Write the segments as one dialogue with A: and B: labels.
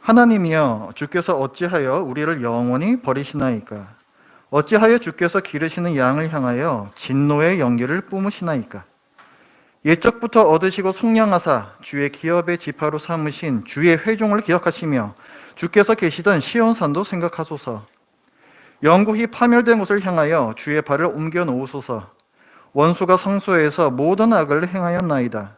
A: 하나님이여 주께서 어찌하여 우리를 영원히 버리시나이까? 어찌하여 주께서 기르시는 양을 향하여 진노의 연기를 뿜으시나이까? 옛적부터 얻으시고 속량하사 주의 기업의 지파로 삼으신 주의 회종을 기억하시며 주께서 계시던 시온산도 생각하소서. 영구히 파멸된 곳을 향하여 주의 발을 옮겨 놓으소서. 원수가 성소에서 모든 악을 행하였나이다.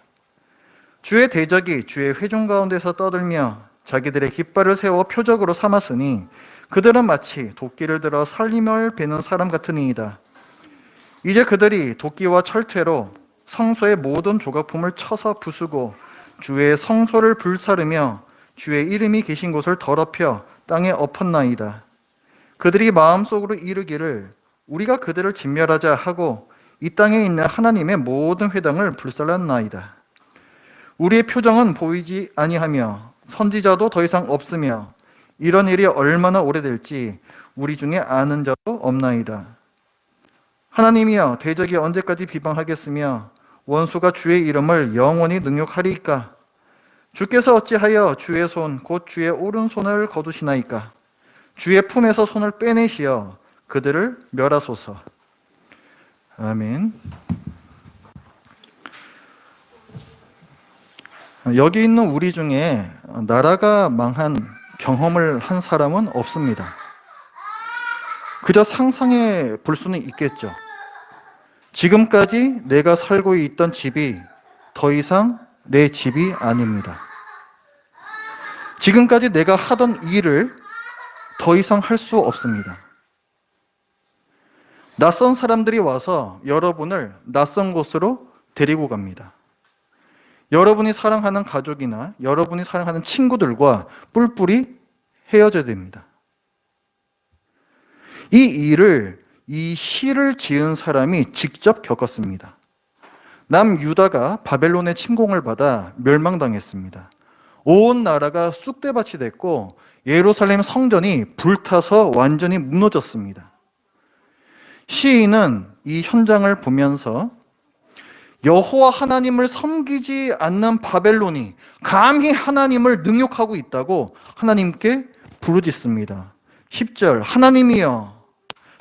A: 주의 대적이 주의 회중 가운데서 떠들며 자기들의 깃발을 세워 표적으로 삼았으니 그들은 마치 도끼를 들어 살림을 베는 사람 같으니이다. 이제 그들이 도끼와 철퇴로 성소의 모든 조각품을 쳐서 부수고 주의 성소를 불사르며 주의 이름이 계신 곳을 더럽혀 땅에 엎었나이다. 그들이 마음속으로 이르기를 우리가 그들을 진멸하자 하고 이 땅에 있는 하나님의 모든 회당을 불살랐나이다. 우리의 표정은 보이지 아니하며 선지자도 더 이상 없으며 이런 일이 얼마나 오래될지 우리 중에 아는 자도 없나이다. 하나님이여 대적이 언제까지 비방하겠으며 원수가 주의 이름을 영원히 능욕하리이까? 주께서 어찌하여 주의 손 곧 주의 오른손을 거두시나이까? 주의 품에서 손을 빼내시어 그들을 멸하소서. 아멘. 여기 있는 우리 중에 나라가 망한 경험을 한 사람은 없습니다. 그저 상상해 볼 수는 있겠죠. 지금까지 내가 살고 있던 집이 더 이상 내 집이 아닙니다. 지금까지 내가 하던 일을 더 이상 할 수 없습니다. 낯선 사람들이 와서 여러분을 낯선 곳으로 데리고 갑니다. 여러분이 사랑하는 가족이나 여러분이 사랑하는 친구들과 뿔뿔이 헤어져야 됩니다. 이 시를 지은 사람이 직접 겪었습니다. 남유다가 바벨론의 침공을 받아 멸망당했습니다. 온 나라가 쑥대밭이 됐고 예루살렘 성전이 불타서 완전히 무너졌습니다. 시인은 이 현장을 보면서 여호와 하나님을 섬기지 않는 바벨론이 감히 하나님을 능욕하고 있다고 하나님께 부르짖습니다. 10절 하나님이여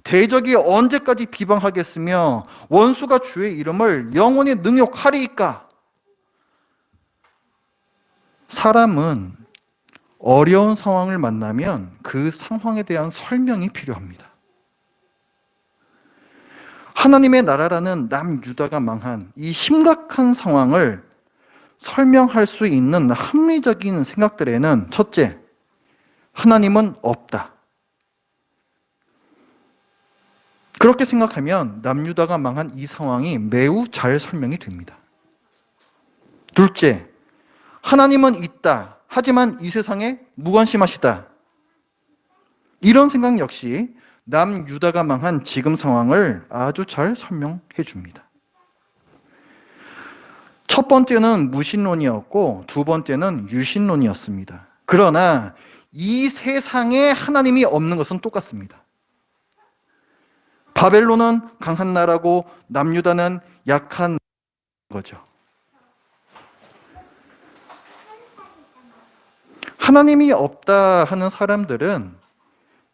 A: 대적이 언제까지 비방하겠으며 원수가 주의 이름을 영원히 능욕하리이까? 사람은 어려운 상황을 만나면 그 상황에 대한 설명이 필요합니다. 하나님의 나라라는 남유다가 망한 이 심각한 상황을 설명할 수 있는 합리적인 생각들에는 첫째, 하나님은 없다. 그렇게 생각하면 남유다가 망한 이 상황이 매우 잘 설명이 됩니다. 둘째, 하나님은 있다. 하지만 이 세상에 무관심하시다. 이런 생각 역시 남유다가 망한 지금 상황을 아주 잘 설명해 줍니다. 첫 번째는 무신론이었고 두 번째는 유신론이었습니다. 그러나 이 세상에 하나님이 없는 것은 똑같습니다. 바벨론은 강한 나라고 남유다는 약한 거죠. 하나님이 없다 하는 사람들은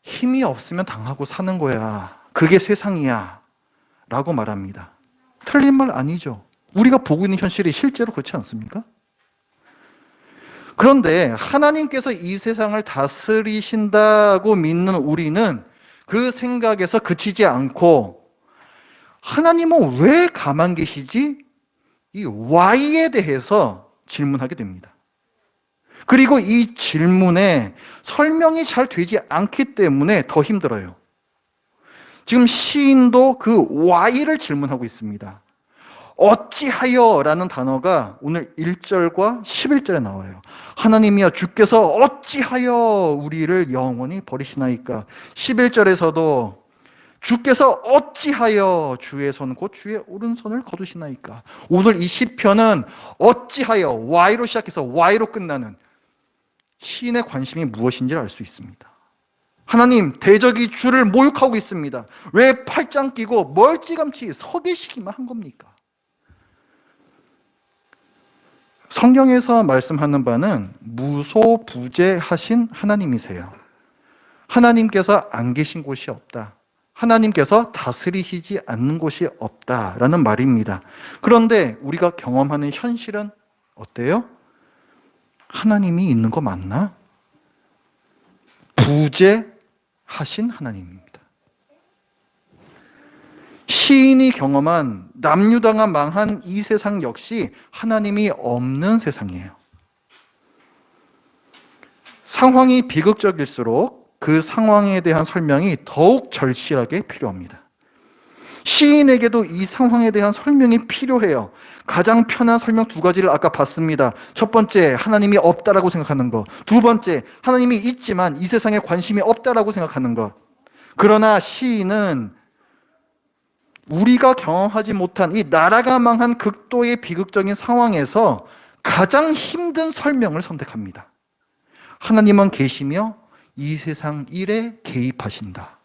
A: 힘이 없으면 당하고 사는 거야. 그게 세상이야. 라고 말합니다. 틀린 말 아니죠. 우리가 보고 있는 현실이 실제로 그렇지 않습니까? 그런데 하나님께서 이 세상을 다스리신다고 믿는 우리는 그 생각에서 그치지 않고 하나님은 왜 가만 계시지? 이 Y에 대해서 질문하게 됩니다. 그리고 이 질문에 설명이 잘 되지 않기 때문에 더 힘들어요. 지금 시인도 그 Y를 질문하고 있습니다. 어찌하여 라는 단어가 오늘 1절과 11절에 나와요. 하나님이여 주께서 어찌하여 우리를 영원히 버리시나이까? 11절에서도 주께서 어찌하여 주의 손 곧 주의 오른손을 거두시나이까? 오늘 이 시편은 어찌하여 Y로 시작해서 Y로 끝나는 시인의 관심이 무엇인지를 알 수 있습니다. 하나님, 대적이 주를 모욕하고 있습니다. 왜 팔짱 끼고 멀찌감치 서 계시기만 한 겁니까? 성경에서 말씀하는 바는 무소부재하신 하나님이세요. 하나님께서 안 계신 곳이 없다. 하나님께서 다스리시지 않는 곳이 없다라는 말입니다. 그런데 우리가 경험하는 현실은 어때요? 하나님이 있는 거 맞나? 부재하신 하나님입니다. 시인이 경험한 남유다가 망한 이 세상 역시 하나님이 없는 세상이에요. 상황이 비극적일수록 그 상황에 대한 설명이 더욱 절실하게 필요합니다. 시인에게도 이 상황에 대한 설명이 필요해요. 가장 편한 설명 두 가지를 아까 봤습니다. 첫 번째, 하나님이 없다라고 생각하는 것. 두 번째, 하나님이 있지만 이 세상에 관심이 없다라고 생각하는 것. 그러나 시인은 우리가 경험하지 못한 이 나라가 망한 극도의 비극적인 상황에서 가장 힘든 설명을 선택합니다. 하나님은 계시며 이 세상 일에 개입하신다.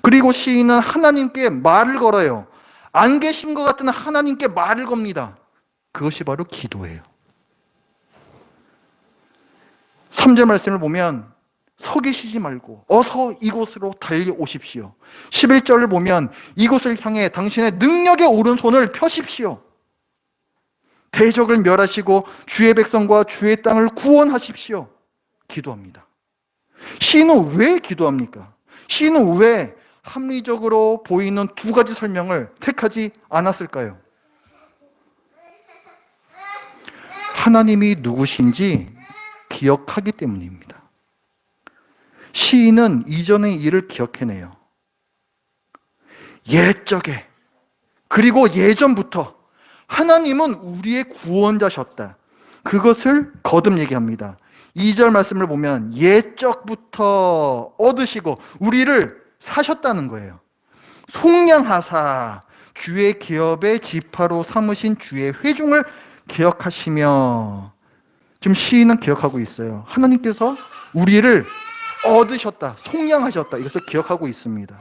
A: 그리고 시인은 하나님께 말을 걸어요. 안 계신 것 같은 하나님께 말을 겁니다. 그것이 바로 기도예요. 3절 말씀을 보면 서 계시지 말고 어서 이곳으로 달려오십시오. 11절을 보면 이곳을 향해 당신의 능력의 오른손을 펴십시오. 대적을 멸하시고 주의 백성과 주의 땅을 구원하십시오. 기도합니다. 시인은 왜 기도합니까? 시인은 왜 합리적으로 보이는 두 가지 설명을 택하지 않았을까요? 하나님이 누구신지 기억하기 때문입니다. 시인은 이전의 일을 기억해내요. 옛적에 그리고 예전부터 하나님은 우리의 구원자셨다. 그것을 거듭 얘기합니다. 2절 말씀을 보면 옛적부터 얻으시고 우리를 사셨다는 거예요. 속량하사 주의 기업의 지파로 삼으신 주의 회중을 기억하시며, 지금 시인은 기억하고 있어요. 하나님께서 우리를 얻으셨다, 속량하셨다, 이것을 기억하고 있습니다.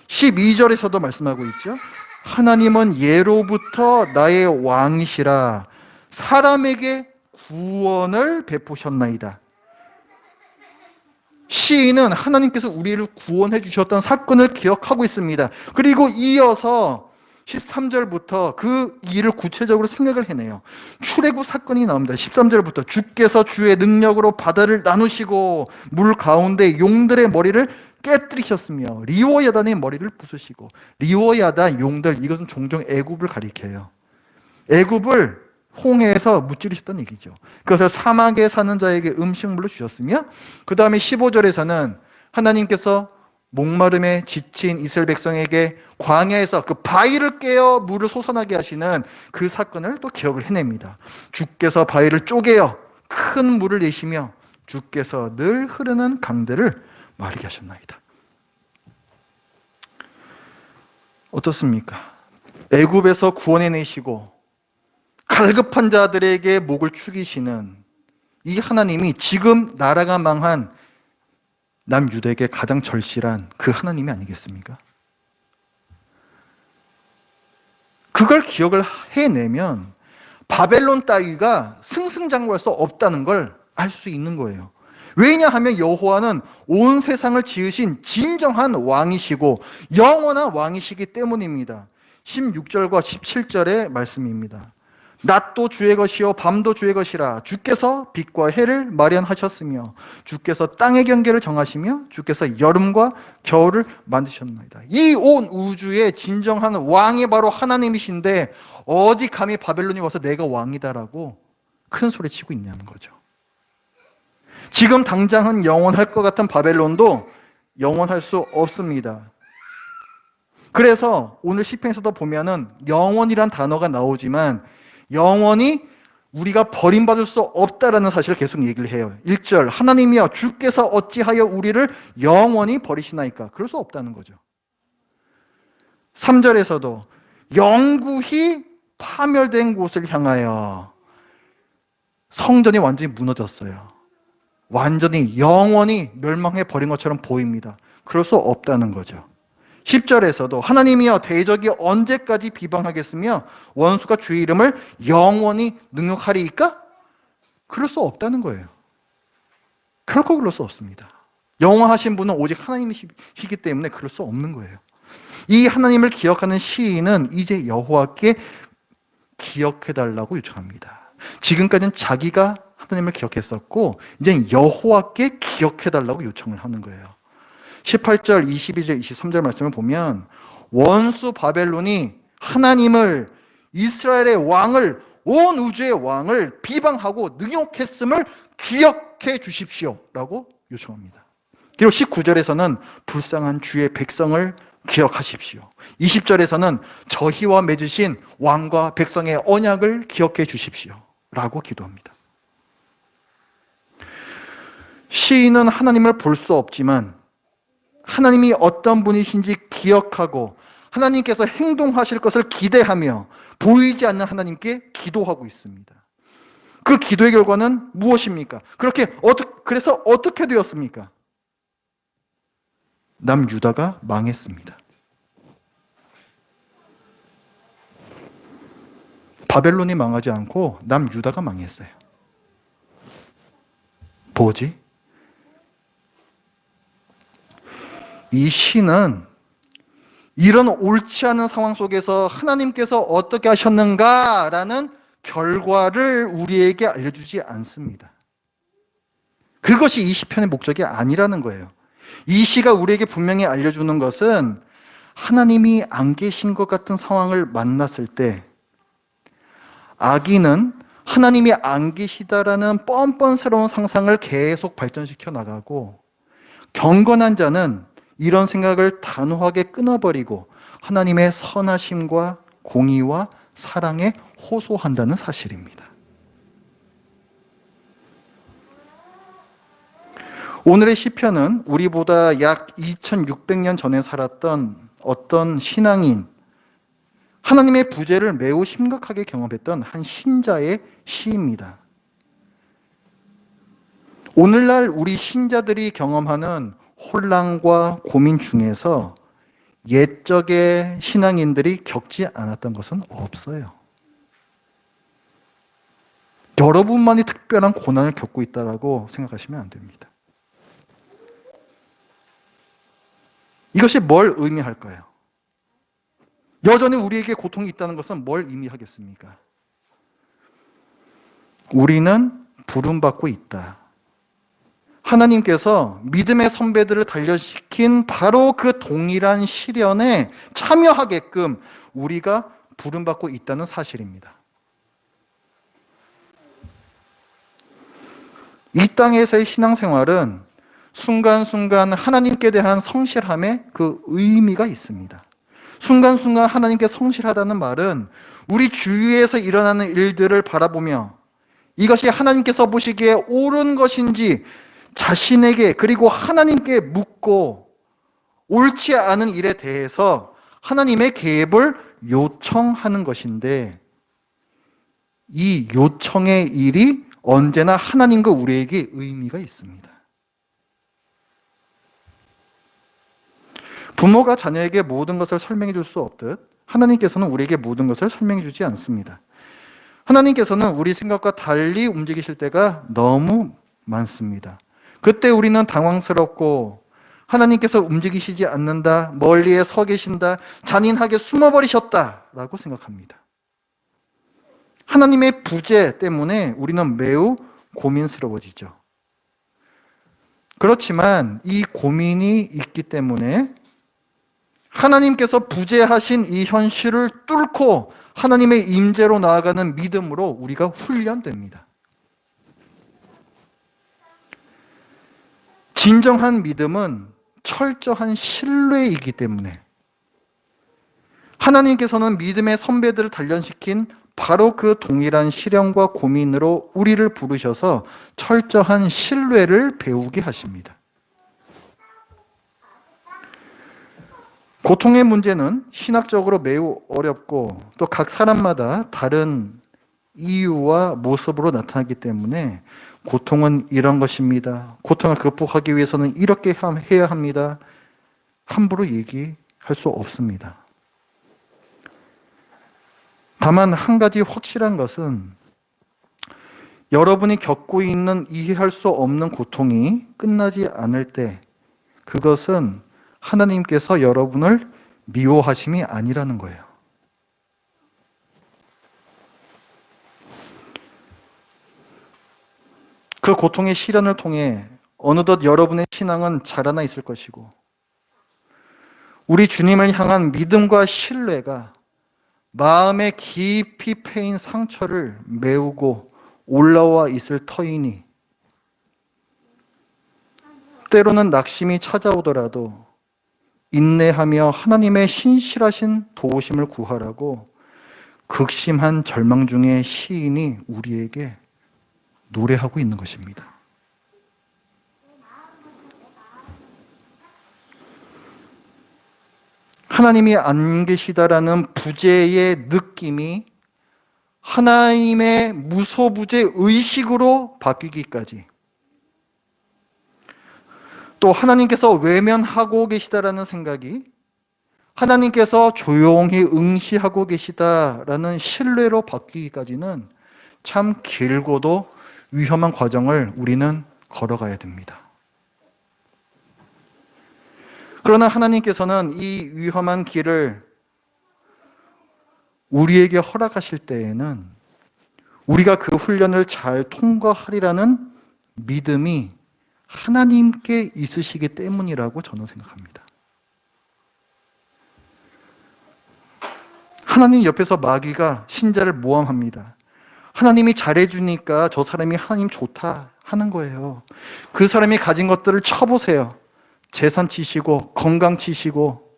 A: 12절에서도 말씀하고 있죠. 하나님은 예로부터 나의 왕이시라 사람에게 구원을 베푸셨나이다. 시인은 하나님께서 우리를 구원해 주셨던 사건을 기억하고 있습니다. 그리고 이어서 13절부터 그 일을 구체적으로 생각을 해내요. 출애굽 사건이 나옵니다. 13절부터 주께서 주의 능력으로 바다를 나누시고 물 가운데 용들의 머리를 깨뜨리셨으며 리오야단의 머리를 부수시고, 리오야단, 용들, 이것은 종종 애굽을 가리켜요. 애굽을 홍해에서 무찌르셨다는 얘기죠. 그래서 사막에 사는 자에게 음식물로 주셨으며, 그 다음에 15절에서는 하나님께서 목마름에 지친 이스라엘 백성에게 광야에서 그 바위를 깨어 물을 솟아나게 하시는 그 사건을 또 기억을 해냅니다. 주께서 바위를 쪼개어 큰 물을 내시며 주께서 늘 흐르는 강들을 마르게 하셨나이다. 어떻습니까? 애굽에서 구원해내시고 갈급한 자들에게 목을 축이시는 이 하나님이 지금 나라가 망한 남유다에게 가장 절실한 그 하나님이 아니겠습니까? 그걸 기억을 해내면 바벨론 따위가 승승장구할 수 없다는 걸 알 수 있는 거예요. 왜냐하면 여호와는 온 세상을 지으신 진정한 왕이시고 영원한 왕이시기 때문입니다. 16절과 17절의 말씀입니다. 낮도 주의 것이요 밤도 주의 것이라 주께서 빛과 해를 마련하셨으며 주께서 땅의 경계를 정하시며 주께서 여름과 겨울을 만드셨나이다. 이 온 우주의 진정한 왕이 바로 하나님이신데 어디 감히 바벨론이 와서 내가 왕이다라고 큰 소리 치고 있냐는 거죠. 지금 당장은 영원할 것 같은 바벨론도 영원할 수 없습니다. 그래서 오늘 시편에서도 보면은 영원이란 단어가 나오지만 영원히 우리가 버림받을 수 없다라는 사실을 계속 얘기를 해요. 1절, 하나님이여 주께서 어찌하여 우리를 영원히 버리시나이까? 그럴 수 없다는 거죠. 3절에서도 영구히 파멸된 곳을 향하여, 성전이 완전히 무너졌어요. 완전히 영원히 멸망해 버린 것처럼 보입니다. 그럴 수 없다는 거죠. 10절에서도 하나님이여 대적이 언제까지 비방하겠으며 원수가 주의 이름을 영원히 능욕하리이까? 그럴 수 없다는 거예요. 결코 그럴 수 없습니다. 영원하신 분은 오직 하나님이시기 때문에 그럴 수 없는 거예요. 이 하나님을 기억하는 시인은 이제 여호와께 기억해달라고 요청합니다. 지금까지는 자기가 하나님을 기억했었고 이제 여호와께 기억해달라고 요청을 하는 거예요. 18절, 22절, 23절 말씀을 보면 원수 바벨론이 하나님을, 이스라엘의 왕을, 온 우주의 왕을 비방하고 능욕했음을 기억해 주십시오 라고 요청합니다. 그리고 19절에서는 불쌍한 주의 백성을 기억하십시오. 20절에서는 저희와 맺으신 왕과 백성의 언약을 기억해 주십시오 라고 기도합니다. 시인은 하나님을 볼 수 없지만 하나님이 어떤 분이신지 기억하고 하나님께서 행동하실 것을 기대하며 보이지 않는 하나님께 기도하고 있습니다. 그 기도의 결과는 무엇입니까? 그래서 어떻게 되었습니까? 남유다가 망했습니다. 바벨론이 망하지 않고 남유다가 망했어요. 뭐지? 이 시는 이런 옳지 않은 상황 속에서 하나님께서 어떻게 하셨는가라는 결과를 우리에게 알려주지 않습니다. 그것이 이 시편의 목적이 아니라는 거예요. 이 시가 우리에게 분명히 알려주는 것은 하나님이 안 계신 것 같은 상황을 만났을 때 악인은 하나님이 안 계시다라는 뻔뻔스러운 상상을 계속 발전시켜 나가고 경건한 자는 이런 생각을 단호하게 끊어버리고 하나님의 선하심과 공의와 사랑에 호소한다는 사실입니다. 오늘의 시편은 우리보다 약 2600년 전에 살았던 어떤 신앙인, 하나님의 부재를 매우 심각하게 경험했던 한 신자의 시입니다. 오늘날 우리 신자들이 경험하는 혼란과 고민 중에서 옛적의 신앙인들이 겪지 않았던 것은 없어요. 여러분만이 특별한 고난을 겪고 있다고 생각하시면 안 됩니다. 이것이 뭘 의미할까요? 여전히 우리에게 고통이 있다는 것은 뭘 의미하겠습니까? 우리는 부름받고 있다. 하나님께서 믿음의 선배들을 단련시킨 바로 그 동일한 시련에 참여하게끔 우리가 부름받고 있다는 사실입니다. 이 땅에서의 신앙생활은 순간순간 하나님께 대한 성실함에 그 의미가 있습니다. 순간순간 하나님께 성실하다는 말은 우리 주위에서 일어나는 일들을 바라보며 이것이 하나님께서 보시기에 옳은 것인지 자신에게 그리고 하나님께 묻고 옳지 않은 일에 대해서 하나님의 개입을 요청하는 것인데 이 요청의 일이 언제나 하나님과 우리에게 의미가 있습니다. 부모가 자녀에게 모든 것을 설명해 줄 수 없듯 하나님께서는 우리에게 모든 것을 설명해 주지 않습니다. 하나님께서는 우리 생각과 달리 움직이실 때가 너무 많습니다. 그때 우리는 당황스럽고 하나님께서 움직이시지 않는다, 멀리에 서 계신다, 잔인하게 숨어버리셨다라고 생각합니다. 하나님의 부재 때문에 우리는 매우 고민스러워지죠. 그렇지만 이 고민이 있기 때문에 하나님께서 부재하신 이 현실을 뚫고 하나님의 임재로 나아가는 믿음으로 우리가 훈련됩니다. 진정한 믿음은 철저한 신뢰이기 때문에 하나님께서는 믿음의 선배들을 단련시킨 바로 그 동일한 시련과 고민으로 우리를 부르셔서 철저한 신뢰를 배우게 하십니다. 고통의 문제는 신학적으로 매우 어렵고 또 각 사람마다 다른 이유와 모습으로 나타나기 때문에 고통은 이런 것입니다. 고통을 극복하기 위해서는 이렇게 해야 합니다. 함부로 얘기할 할 수 없습니다. 다만 한 가지 확실한 것은 여러분이 겪고 있는 이해할 수 없는 고통이 끝나지 않을 때 그것은 하나님께서 여러분을 미워하심이 아니라는 거예요. 그 고통의 시련을 통해 어느덧 여러분의 신앙은 자라나 있을 것이고 우리 주님을 향한 믿음과 신뢰가 마음에 깊이 패인 상처를 메우고 올라와 있을 터이니 때로는 낙심이 찾아오더라도 인내하며 하나님의 신실하신 도우심을 구하라고 극심한 절망 중에 시인이 우리에게 노래하고 있는 것입니다. 하나님이 안 계시다라는 부재의 느낌이 하나님의 무소부재 의식으로 바뀌기까지, 또 하나님께서 외면하고 계시다라는 생각이 하나님께서 조용히 응시하고 계시다라는 신뢰로 바뀌기까지는 참 길고도 위험한 과정을 우리는 걸어가야 됩니다. 그러나 하나님께서는 이 위험한 길을 우리에게 허락하실 때에는 우리가 그 훈련을 잘 통과하리라는 믿음이 하나님께 있으시기 때문이라고 저는 생각합니다. 하나님 옆에서 마귀가 신자를 모함합니다. 하나님이 잘해주니까 저 사람이 하나님 좋다 하는 거예요. 그 사람이 가진 것들을 쳐보세요. 재산 치시고 건강 치시고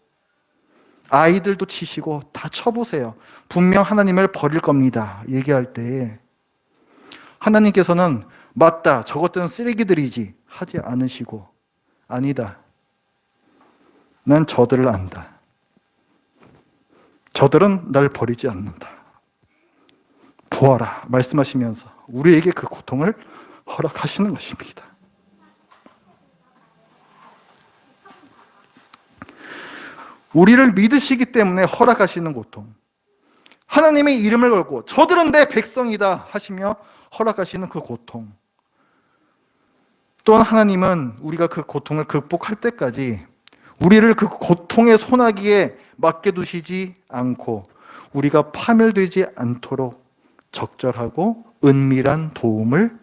A: 아이들도 치시고 다 쳐보세요. 분명 하나님을 버릴 겁니다. 얘기할 때 하나님께서는 맞다, 저것들은 쓰레기들이지 하지 않으시고, 아니다, 난 저들을 안다, 저들은 날 버리지 않는다, 보아라 말씀하시면서 우리에게 그 고통을 허락하시는 것입니다. 우리를 믿으시기 때문에 허락하시는 고통, 하나님의 이름을 걸고 저들은 내 백성이다 하시며 허락하시는 그 고통, 또한 하나님은 우리가 그 고통을 극복할 때까지 우리를 그 고통의 소나기에 맡겨두시지 않고 우리가 파멸되지 않도록 적절하고 은밀한 도움을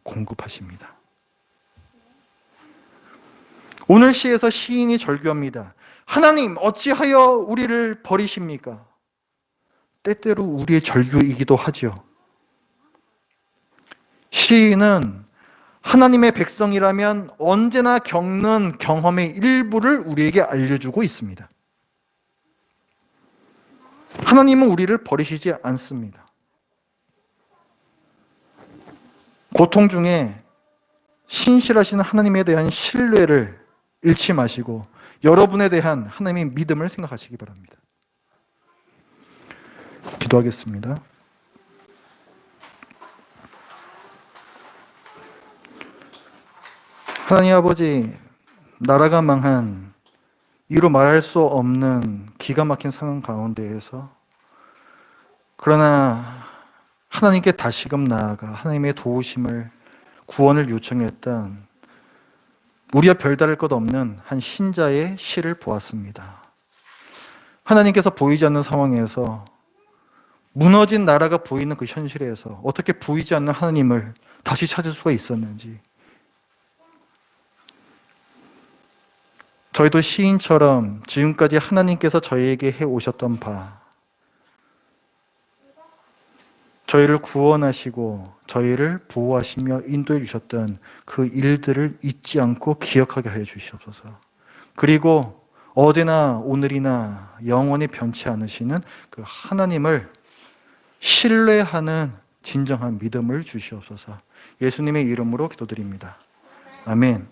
A: 공급하십니다. 오늘 시에서 시인이 절규합니다. 하나님, 어찌하여 우리를 버리십니까? 때때로 우리의 절규이기도 하죠. 시인은 하나님의 백성이라면 언제나 겪는 경험의 일부를 우리에게 알려주고 있습니다. 하나님은 우리를 버리시지 않습니다. 고통 중에 신실하신 하나님에 대한 신뢰를 잃지 마시고 여러분에 대한 하나님의 믿음을 생각하시기 바랍니다. 기도하겠습니다. 하나님 아버지, 나라가 망한 이루 말할 수 없는 기가 막힌 상황 가운데에서 그러나 하나님께 다시금 나아가 하나님의 도우심을, 구원을 요청했던 우리와 별다를 것 없는 한 신자의 시를 보았습니다. 하나님께서 보이지 않는 상황에서 무너진 나라가 보이는 그 현실에서 어떻게 보이지 않는 하나님을 다시 찾을 수가 있었는지, 저희도 시인처럼 지금까지 하나님께서 저희에게 해오셨던 바, 저희를 구원하시고 저희를 보호하시며 인도해 주셨던 그 일들을 잊지 않고 기억하게 하여 주시옵소서. 그리고 어제나 오늘이나 영원히 변치 않으시는 그 하나님을 신뢰하는 진정한 믿음을 주시옵소서. 예수님의 이름으로 기도드립니다. 아멘.